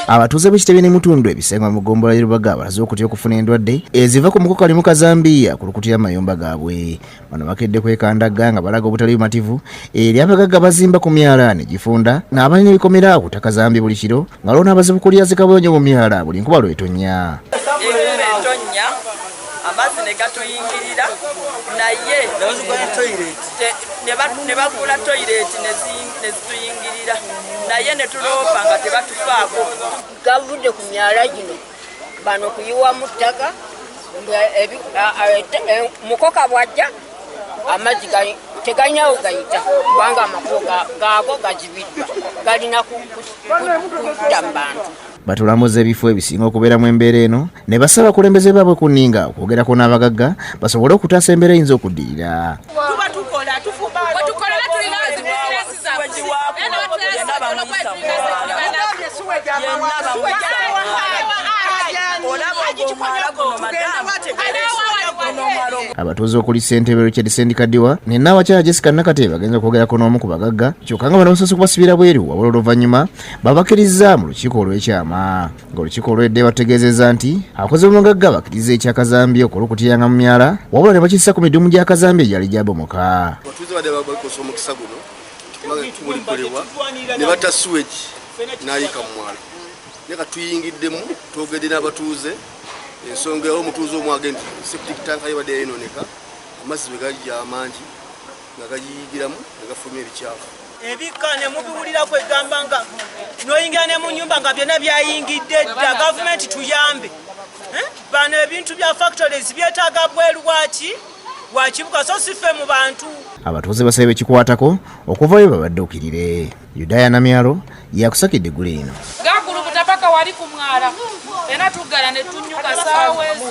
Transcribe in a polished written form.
abatuuze b'ekitebe ne mutundu ebisenga mu ggombolola y'e Lubaga balaze okutya okufuna endwadde eziva ku muko kalimu kazambiya ku lukutira mayumba gaabwe. Bano bakedde kwekandaga nga balaga obutali bumativu eri abagagga bazimba ku myala ne gifunda n'abalina ebikomera ku ttaka Zambia buli kiro nga lwo n'abazibu kulya zikabonyo mu myala buli nkuba lw'etonnya. Amazzi ne gatuyingirira naye ne bagula toyireti ne zituyingirira naye ne tuloopa nga tebatufaako. Gavudde ku myala gino bano kuyiwa mu ttaka mukoka bwajja amazzi teganyawo gayita kubanga amakubo gaago gazibiddwa galina kudda mu bantu. Batulamuza ebifo ebisinga okubeeramu embeera eno ne basaba abakulembeze baabwe ku nninga okwogerako n'abagagga basobole okutaasa embeera eyinza okuddirira. Abatuuze okuli ssentebe Richard Sendikadiwa ne Nnaabakyala Jessica Nakate bagenza okwogerako n'omu ku bagagga kyokka nga banamusose kubasibira bweru wabula oluvannyuma babakkiriza mu lukiiko olw'ekyama ng'olukiiko olwedde bategeezezza nti abakozi b'omugagga bakkiriza ekyakazambi okw'olukutiyanga mu myala wabula ne bakissa ku midumu gy'akazambi egyali gyabomoka. Abatuuze badde bakosa omukisa guno tubulikolebwa ne batta suwegi n'ayika mu mwalo naye ka tuyingiddemu twogedde n'abatuuze ensonga omutuuze omu agenti septic tank yabadde yayononeka amazzi bwe gajja amangi nga gayiyigiramu ne gafuluma ebikyafu. Ebikka ne mubiwulira kwegamba nga n'oyingira ne mu nnyumba nga byonna byayingidde dda. Gavumenti tuyambe bano ebintu bya factories byetaaga bweru wakibuga so sife mu bantu. Abatuuze basaba ekikwatako okuvayo babadde okirire. Yudaya Namyalo yakusakidde eggulu eno. Gakulubuta paka wali ku mwala era tuggala ne tunnyuka saawa ezo.